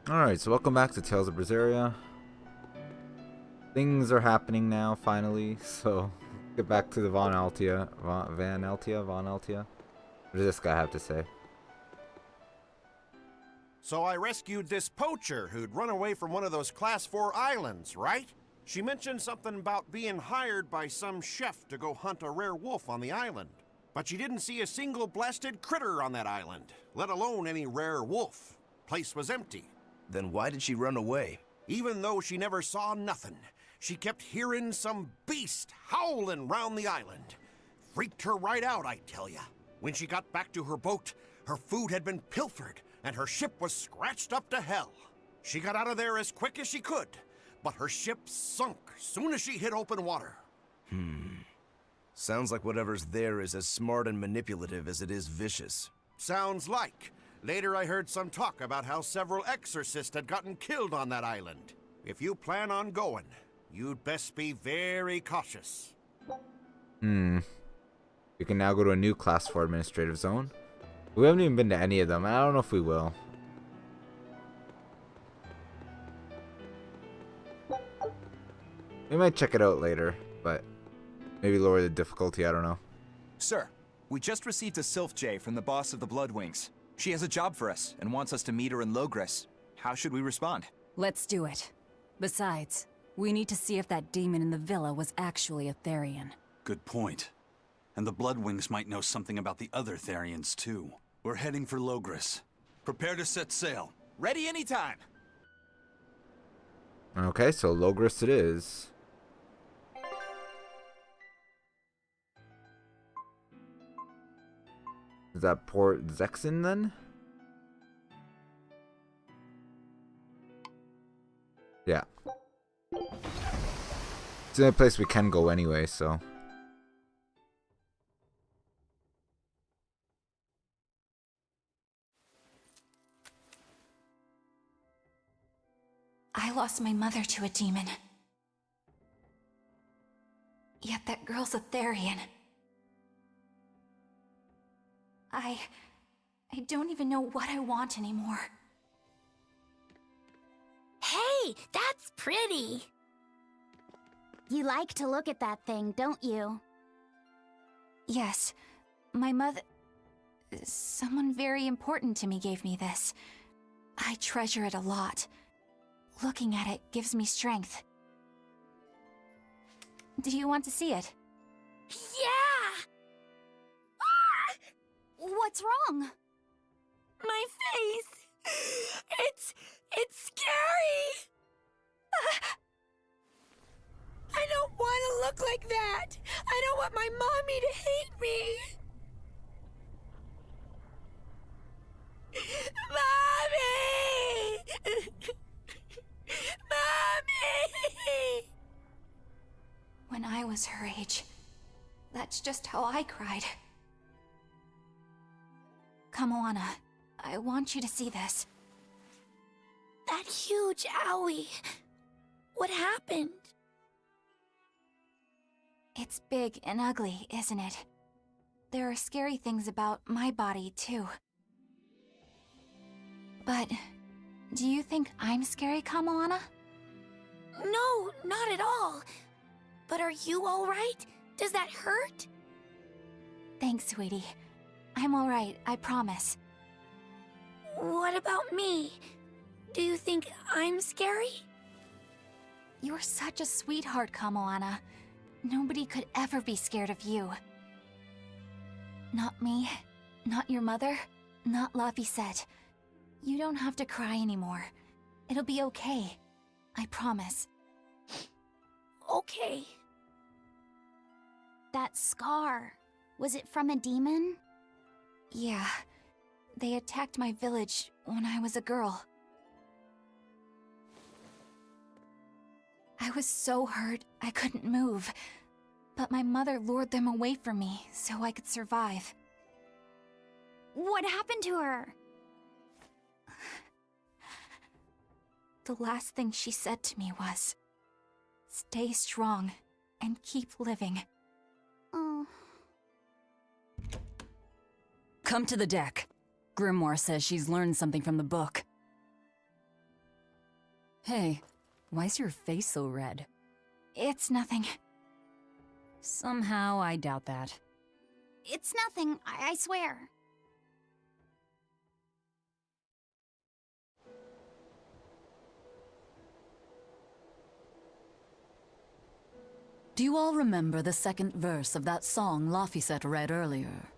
Alright, so welcome back to Tales of Berseria. Things are happening now, finally, so get back to the Von Altia. Von Altia? What does this guy have to say? So I rescued this poacher who'd run away from one of those Class 4 islands, right? She mentioned something about being hired by some chef to go hunt a rare wolf on the island. But she didn't see a single blasted critter on that island, let alone any rare wolf. Place was empty. Then why did she run away? Even though she never saw nothing, she kept hearing some beast howling round the island. Freaked her right out, I tell ya. When she got back to her boat, her food had been pilfered, and her ship was scratched up to hell. She got out of there as quick as she could, but her ship sunk soon as she hit open water. Sounds like whatever's there is as smart and manipulative as it is vicious. Sounds like. Later I heard some talk about how several exorcists had gotten killed on that island. If you plan on going, you'd best be very cautious. We can now go to a new Class 4 administrative zone. We haven't even been to any of them, and I don't know if we will. We might check it out later, but maybe lower the difficulty, I don't know. Sir, we just received a Sylph J from the boss of the Bloodwings. She has a job for us and wants us to meet her in Logres. How should we respond? Let's do it. Besides, we need to see if that demon in the villa was actually a Therian. Good point. And the Bloodwings might know something about the other Therians, too. We're heading for Logres. Prepare to set sail. Ready anytime! Okay, so Logres it is. Is that Port Zexin then? Yeah. It's the only place we can go anyway, so. I lost my mother to a demon. Yet that girl's a Therian. I don't even know what I want anymore. Hey, that's pretty! You like to look at that thing, don't you? Yes, my mother... Someone very important to me gave me this. I treasure it a lot. Looking at it gives me strength. Do you want to see it? Yeah! Ah! What's wrong? My face! It's scary! I don't want to look like that! I don't want my mommy to hate me! Mommy! Mommy! When I was her age, that's just how I cried. Come, Moana. I want you to see this. That huge owie. What happened? It's big and ugly, isn't it? There are scary things about my body, too. But do you think I'm scary, Kamoana? No, not at all. But are you alright? Does that hurt? Thanks, sweetie. I'm alright, I promise. What about me? Do you think I'm scary? You're such a sweetheart, Kamoana. Nobody could ever be scared of you. Not me, not your mother, not Laphicet. You don't have to cry anymore. It'll be okay. I promise. Okay. That scar, was it from a demon? Yeah. They attacked my village when I was a girl. I was so hurt I couldn't move. But my mother lured them away from me so I could survive. What happened to her? The last thing she said to me was, "Stay strong and keep living." Oh. Come to the deck. Grimoire says she's learned something from the book. Hey, why's your face so red? It's nothing. Somehow, I doubt that. It's nothing, I swear. Do you all remember the second verse of that song Laphicet read earlier?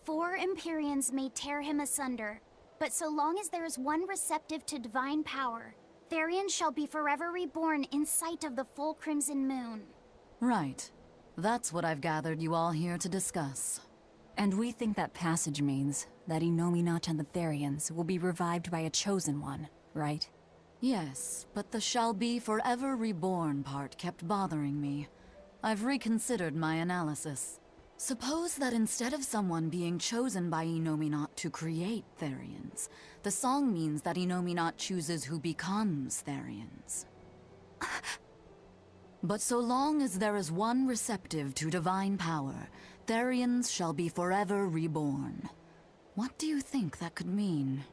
4 Empyreans may tear him asunder, but so long as there is one receptive to divine power, Therian shall be forever reborn in sight of the full crimson moon. Right. That's what I've gathered you all here to discuss. And we think that passage means that Innominat and the Therians will be revived by a chosen one, right? Yes, but the shall be forever reborn part kept bothering me. I've reconsidered my analysis. Suppose that instead of someone being chosen by Innominat to create Therians, the song means that Innominat chooses who becomes Therians. But so long as there is one receptive to divine power, Therians shall be forever reborn. What do you think that could mean?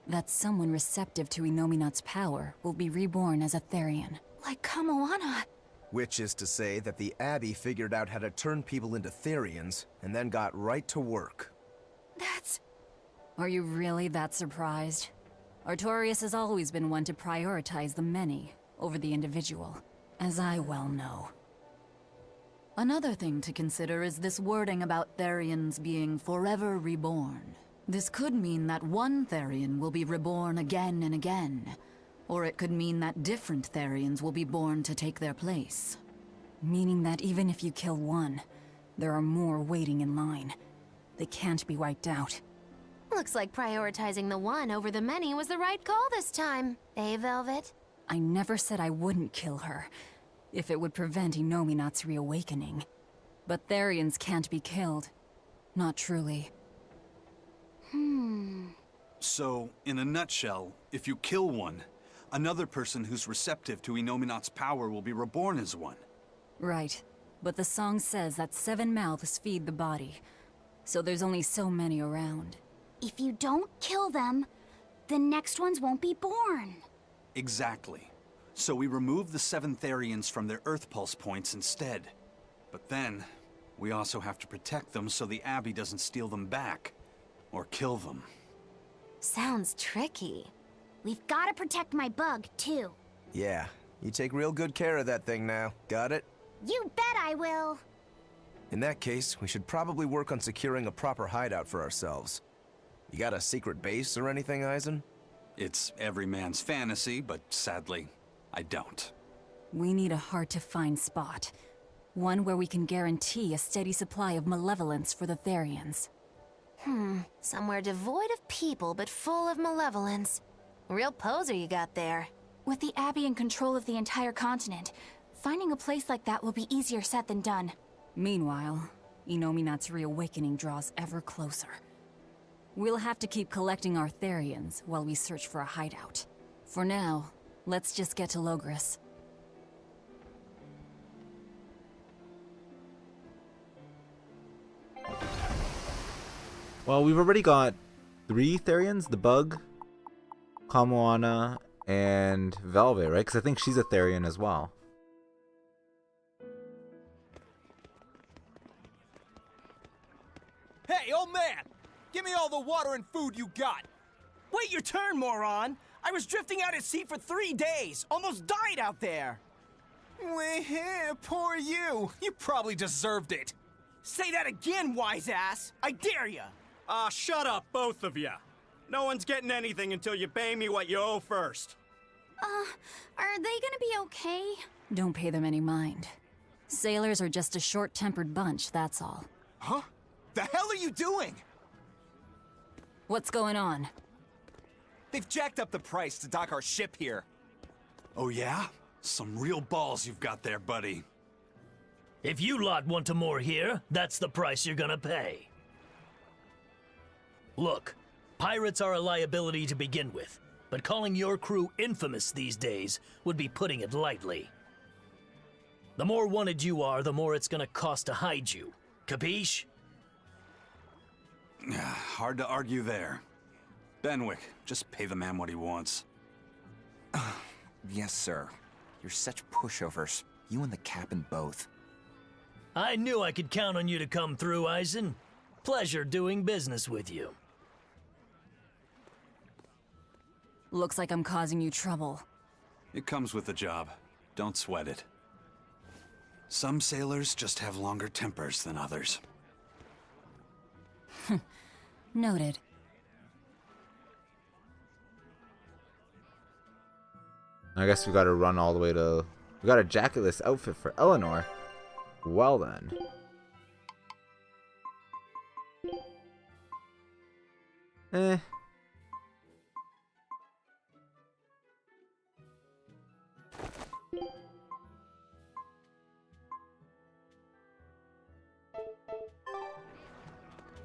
That someone receptive to Innominat's power will be reborn as a Therian. Like Kamoana. Which is to say that the Abbey figured out how to turn people into Therians, and then got right to work. That's... Are you really that surprised? Artorias has always been one to prioritize the many over the individual, as I well know. Another thing to consider is this wording about Therians being forever reborn. This could mean that one Therian will be reborn again and again, or it could mean that different Therians will be born to take their place. Meaning that even if you kill one, there are more waiting in line. They can't be wiped out. Looks like prioritizing the one over the many was the right call this time. Eh, Velvet? I never said I wouldn't kill her, if it would prevent Innominat's reawakening. But Therians can't be killed. Not truly. So, in a nutshell, if you kill one, another person who's receptive to Innominat's power will be reborn as one. Right. But the song says that 7 mouths feed the body, so there's only so many around. If you don't kill them, the next ones won't be born. Exactly. So we remove the 7 Therians from their Earth Pulse points instead. But then, we also have to protect them so the Abbey doesn't steal them back. Or kill them. Sounds tricky. We've got to protect my bug, too. Yeah, you take real good care of that thing now. Got it? You bet I will. In that case, we should probably work on securing a proper hideout for ourselves. You got a secret base or anything, Eisen? It's every man's fantasy, but sadly, I don't. We need a hard-to-find spot. One where we can guarantee a steady supply of malevolence for the Therians. Somewhere devoid of people but full of malevolence. Real poser you got there. With the Abbey in control of the entire continent, finding a place like that will be easier said than done. Meanwhile, Innominat's reawakening draws ever closer. We'll have to keep collecting our Therians while we search for a hideout. For now, let's just get to Logris. Well, we've already got 3 Therians, the Bug, Kamoana, and Velvet, right? Because I think she's a Therian as well. Hey, old man! Give me all the water and food you got! Wait your turn, moron! I was drifting out at sea for 3 days! Almost died out there! Poor you! You probably deserved it! Say that again, wise ass! I dare ya! Shut up, both of you. No one's getting anything until you pay me what you owe first. Are they gonna be okay? Don't pay them any mind. Sailors are just a short-tempered bunch, that's all. Huh? The hell are you doing? What's going on? They've jacked up the price to dock our ship here. Oh yeah? Some real balls you've got there, buddy. If you lot want to moor here, that's the price you're gonna pay. Look, pirates are a liability to begin with, but calling your crew infamous these days would be putting it lightly. The more wanted you are, the more it's gonna cost to hide you. Capiche? Hard to argue there. Benwick, just pay the man what he wants. Yes, sir. You're such pushovers. You and the captain both. I knew I could count on you to come through, Eisen. Pleasure doing business with you. Looks like I'm causing you trouble. It comes with the job. Don't sweat it. Some sailors just have longer tempers than others. Noted. I guess we gotta run all the way to... We got a jacketless outfit for Eleanor. Well then. Eh.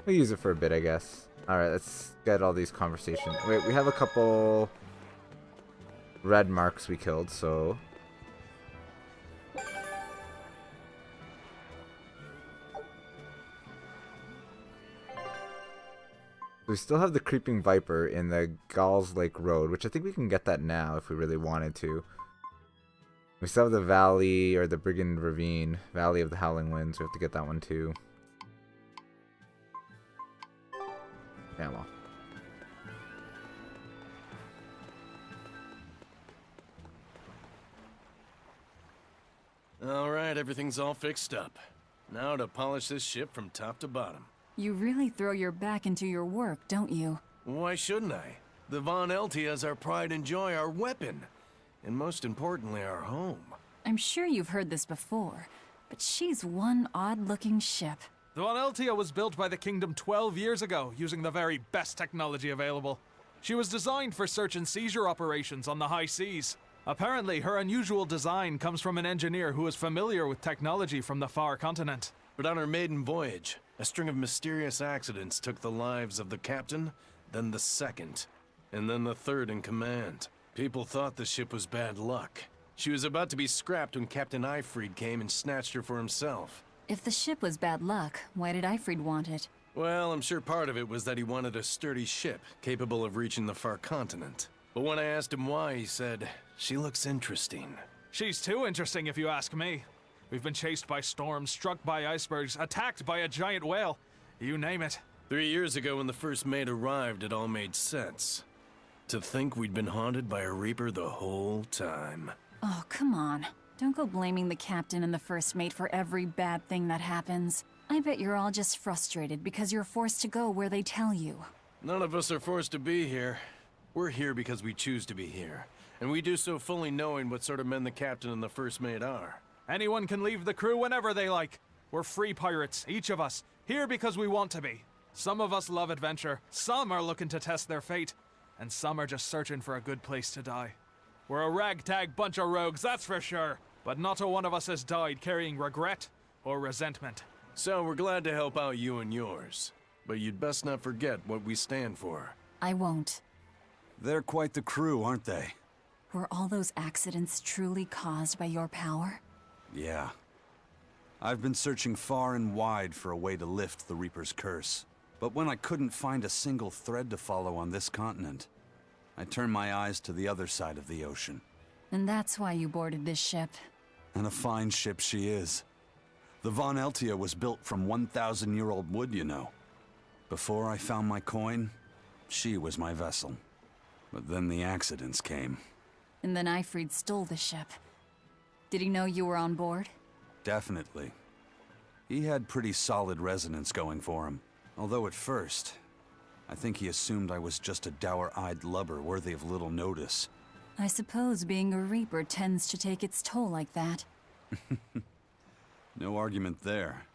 We'll use it for a bit, I guess. Alright, let's get all these conversations. Wait, we have a couple red marks we killed, so... We still have the Creeping Viper in the Galls Lake Road, which I think we can get that now if we really wanted to. We still have the Valley, or the Brigand Ravine, Valley of the Howling Winds. We have to get that one too. Yeah, well. Alright, everything's all fixed up. Now to polish this ship from top to bottom. You really throw your back into your work, don't you? Why shouldn't I? The Von Eltia is our pride and joy, our weapon. And most importantly, our home. I'm sure you've heard this before, but she's one odd-looking ship. The Von Eltia was built by the Kingdom 12 years ago, using the very best technology available. She was designed for search and seizure operations on the high seas. Apparently, her unusual design comes from an engineer who is familiar with technology from the far continent. But on her maiden voyage, a string of mysterious accidents took the lives of the captain, then the second, and then the third in command. People thought the ship was bad luck. She was about to be scrapped when Captain Eyfried came and snatched her for himself. If the ship was bad luck, why did Eyfried want it? Well, I'm sure part of it was that he wanted a sturdy ship, capable of reaching the far continent. But when I asked him why, he said, "She looks interesting." She's too interesting if you ask me. We've been chased by storms, struck by icebergs, attacked by a giant whale. You name it. 3 years ago when the first mate arrived, it all made sense. To think we'd been haunted by a Reaper the whole time. Oh, come on. Don't go blaming the captain and the first mate for every bad thing that happens. I bet you're all just frustrated because you're forced to go where they tell you. None of us are forced to be here. We're here because we choose to be here. And we do so fully knowing what sort of men the captain and the first mate are. Anyone can leave the crew whenever they like. We're free pirates, each of us, here because we want to be. Some of us love adventure, some are looking to test their fate, and some are just searching for a good place to die. We're a ragtag bunch of rogues, that's for sure, but not a one of us has died carrying regret or resentment. So we're glad to help out you and yours, but you'd best not forget what we stand for. I won't. They're quite the crew, aren't they? Were all those accidents truly caused by your power? Yeah. I've been searching far and wide for a way to lift the Reaper's curse. But when I couldn't find a single thread to follow on this continent, I turned my eyes to the other side of the ocean. And that's why you boarded this ship. And a fine ship she is. The Von Eltia was built from 1,000-year-old wood, you know. Before I found my coin, she was my vessel. But then the accidents came. And then Eyfried stole the ship. Did he know you were on board? Definitely. He had pretty solid resonance going for him. Although at first, I think he assumed I was just a dour-eyed lubber worthy of little notice. I suppose being a Reaper tends to take its toll like that. No argument there.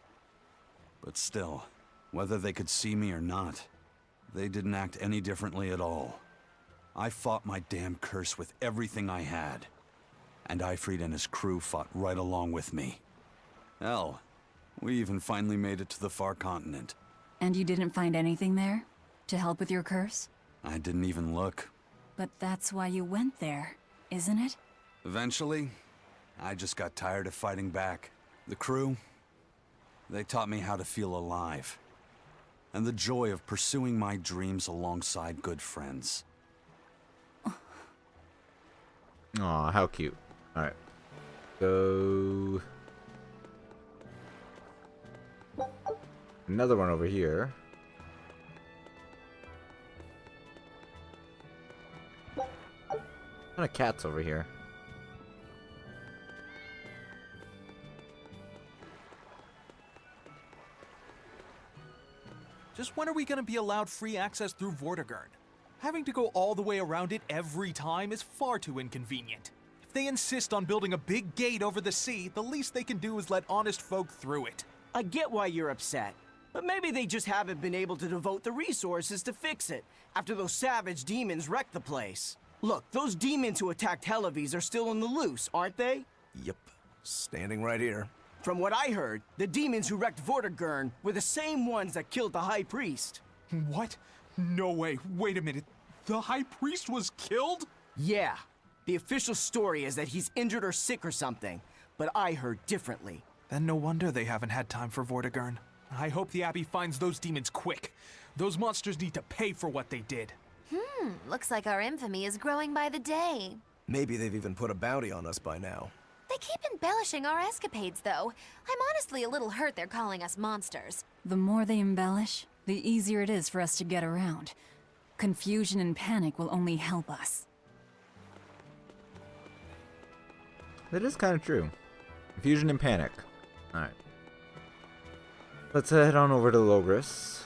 But still, whether they could see me or not, they didn't act any differently at all. I fought my damn curse with everything I had. And Eyfried and his crew fought right along with me. Hell, we even finally made it to the far continent. And you didn't find anything there? To help with your curse? I didn't even look. But that's why you went there, isn't it? Eventually, I just got tired of fighting back. The crew, they taught me how to feel alive. And the joy of pursuing my dreams alongside good friends. Aw, how cute. Alright. So... another one over here. What kind of cats over here? Just when are we gonna be allowed free access through Vortigern? Having to go all the way around it every time is far too inconvenient. If they insist on building a big gate over the sea, the least they can do is let honest folk through it. I get why you're upset, but maybe they just haven't been able to devote the resources to fix it after those savage demons wrecked the place. Look, those demons who attacked Helavis are still on the loose, aren't they? Yep. Standing right here. From what I heard, the demons who wrecked Vortigern were the same ones that killed the High Priest. What? No way. Wait a minute. The High Priest was killed? Yeah. The official story is that he's injured or sick or something, but I heard differently. Then no wonder they haven't had time for Vortigern. I hope the Abbey finds those demons quick. Those monsters need to pay for what they did. Looks like our infamy is growing by the day. Maybe they've even put a bounty on us by now. They keep embellishing our escapades, though. I'm honestly a little hurt they're calling us monsters. The more they embellish, the easier it is for us to get around. Confusion and panic will only help us. That is kind of true. Confusion and panic. Alright. Let's head on over to Logris.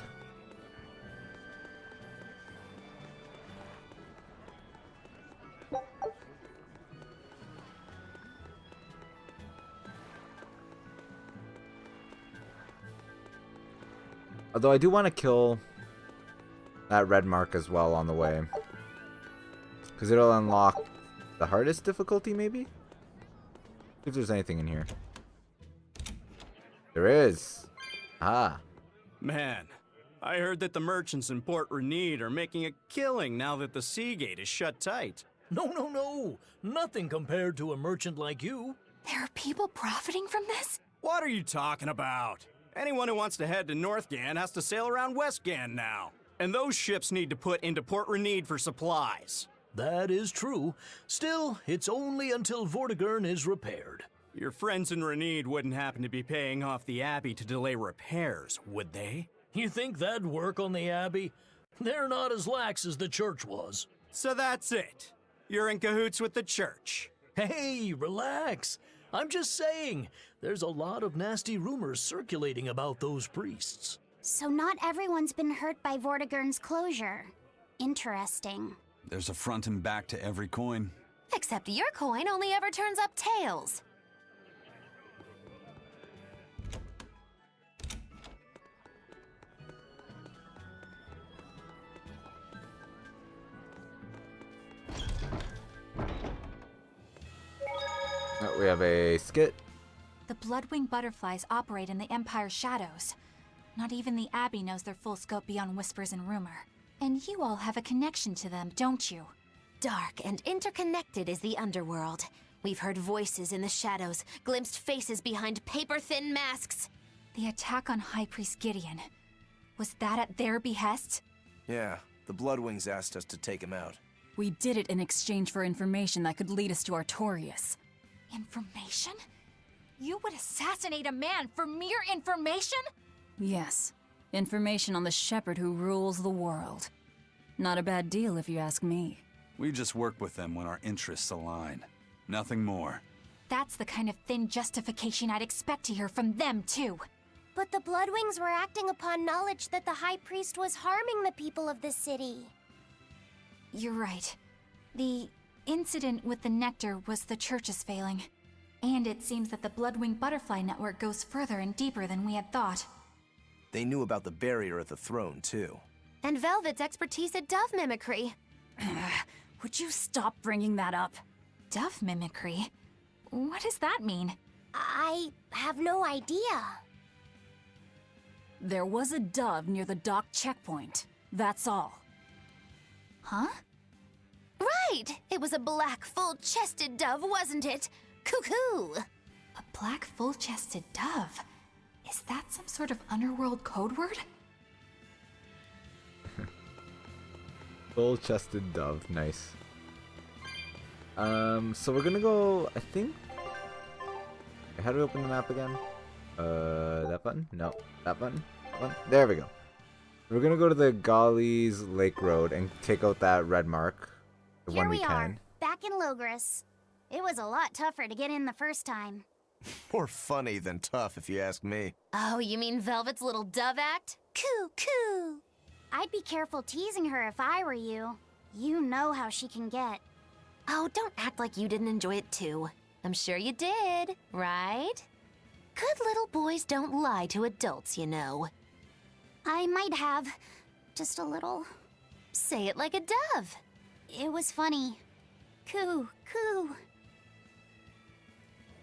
Although I do want to kill that red mark as well on the way. Because it'll unlock the hardest difficulty, maybe? See if there's anything in here. There is. Ah. Man, I heard that the merchants in Port Renede are making a killing now that the sea gate is shut tight. No. Nothing compared to a merchant like you. There are people profiting from this? What are you talking about? Anyone who wants to head to Northgan has to sail around Westgan now. And those ships need to put into Port Renede for supplies. That is true. Still, it's only until Vortigern is repaired. Your friends in Renede wouldn't happen to be paying off the Abbey to delay repairs, would they? You think that'd work on the Abbey? They're not as lax as the church was. So that's it. You're in cahoots with the church. Hey, relax. I'm just saying, there's a lot of nasty rumors circulating about those priests. So not everyone's been hurt by Vortigern's closure. Interesting. There's a front and back to every coin. Except your coin only ever turns up tails. Oh, we have a skit. The Bloodwing butterflies operate in the Empire's shadows. Not even the Abbey knows their full scope beyond whispers and rumor. And you all have a connection to them, don't you? Dark and interconnected is the underworld. We've heard voices in the shadows, glimpsed faces behind paper-thin masks. The attack on High Priest Gideon. Was that at their behest? Yeah, the Bloodwings asked us to take him out. We did it in exchange for information that could lead us to Artorias. Information? You would assassinate a man for mere information? Yes. Information on the shepherd who rules the world. Not a bad deal if you ask me. We just work with them when our interests align. Nothing more. That's the kind of thin justification I'd expect to hear from them, too. But the Bloodwings were acting upon knowledge that the High Priest was harming the people of the city. You're right. The incident with the nectar was the church's failing. And it seems that the Bloodwing Butterfly Network goes further and deeper than we had thought. They knew about the barrier at the throne, too. And Velvet's expertise at dove mimicry. Would you stop bringing that up? Dove mimicry? What does that mean? I have no idea. There was a dove near the dock checkpoint. That's all. Huh? Right! It was a black, full-chested dove, wasn't it? Cuckoo! A black, full-chested dove? Is that some sort of underworld code word? Full-chested dove, nice. So we're gonna go, I think... How do we open the map again? That button? No. That button? That button? There we go. We're gonna go to the Gali's Lake Road and take out that red mark. The Here one we we are, can. back in Logris. It was a lot tougher to get in the first time. More funny than tough, if you ask me. Oh, you mean Velvet's little dove act? Coo, coo. I'd be careful teasing her if I were you. You know how she can get. Oh, don't act like you didn't enjoy it too. I'm sure you did, right? Good little boys don't lie to adults, you know. I might have. Just a little. Say it like a dove. It was funny. Coo, coo.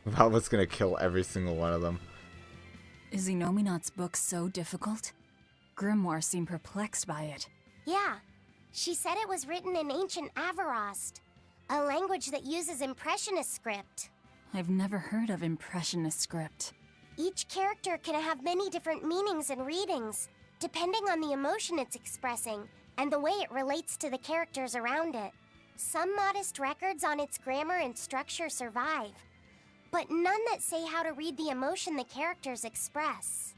Velvet's gonna kill every single one of them. Is Inominat's book so difficult? Grimoire seemed perplexed by it. Yeah. She said it was written in ancient Avarost, a language that uses Impressionist script. I've never heard of Impressionist script. Each character can have many different meanings and readings, depending on the emotion it's expressing and the way it relates to the characters around it. Some modest records on its grammar and structure survive, but none that say how to read the emotion the characters express.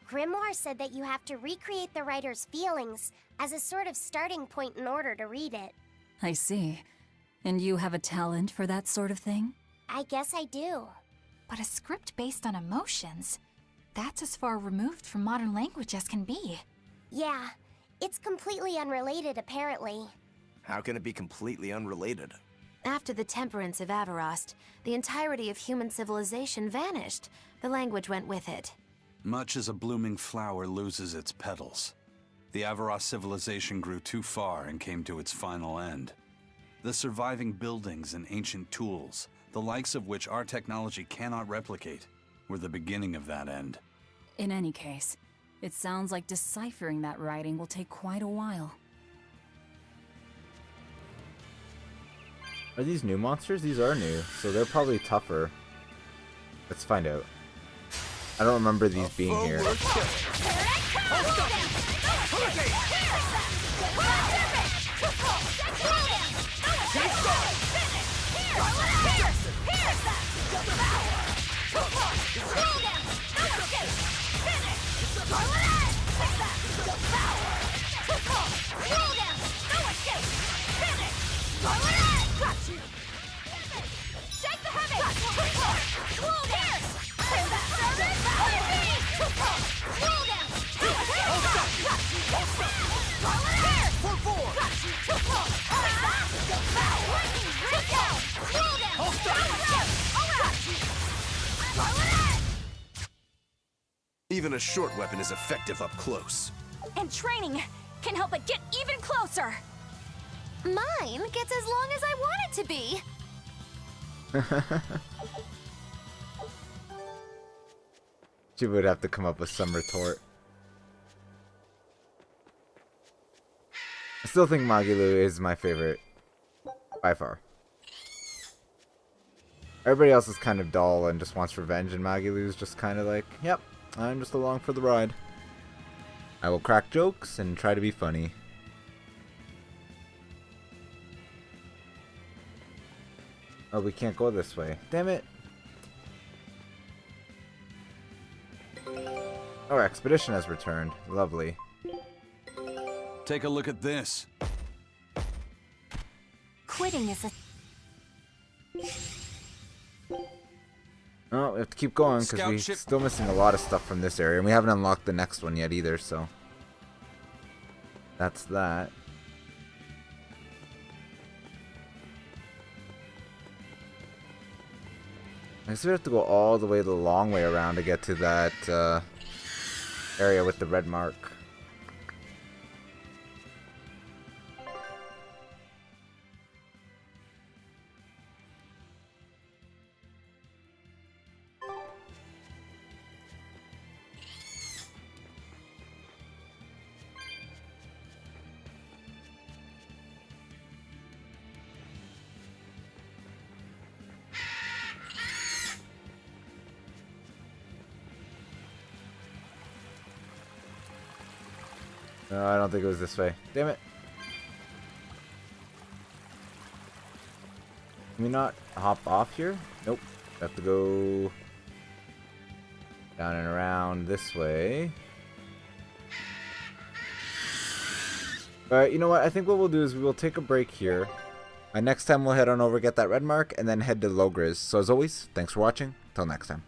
Grimoire said that you have to recreate the writer's feelings as a sort of starting point in order to read it. I see. And you have a talent for that sort of thing? I guess I do. But a script based on emotions? That's as far removed from modern language as can be. Yeah, it's completely unrelated apparently. How can it be completely unrelated? After the temperance of Avarost, the entirety of human civilization vanished. The language went with it. Much as a blooming flower loses its petals, the Avarost civilization grew too far and came to its final end. The surviving buildings and ancient tools, the likes of which our technology cannot replicate, were the beginning of that end. In any case, it sounds like deciphering that writing will take quite a while. Are these new monsters? These are new, so they're probably tougher. Let's find out. I don't remember these being here. Even a short weapon is effective up close. And training can help it get even closer! Mine gets as long as I want it to be. She would have to come up with some retort. I still think Magilu is my favorite. By far. Everybody else is kind of dull and just wants revenge, and Magilu's just kind of like, yep, I'm just along for the ride. I will crack jokes and try to be funny. Oh, we can't go this way. Damn it. Our expedition has returned. Lovely. Take a look at this. Quitting is a... Oh, we have to keep going because we're still missing a lot of stuff from this area. And we haven't unlocked the next one yet either, so... That's that. I guess we have to go all the way the long way around to get to that area with the red mark. No, I don't think it was this way. Damn it. Can we not hop off here? Nope. Have to go down and around this way. Alright, you know what? I think what we'll do is we will take a break here. Next time we'll head on over, get that red mark, and then head to Logres. So as always, thanks for watching. Till next time.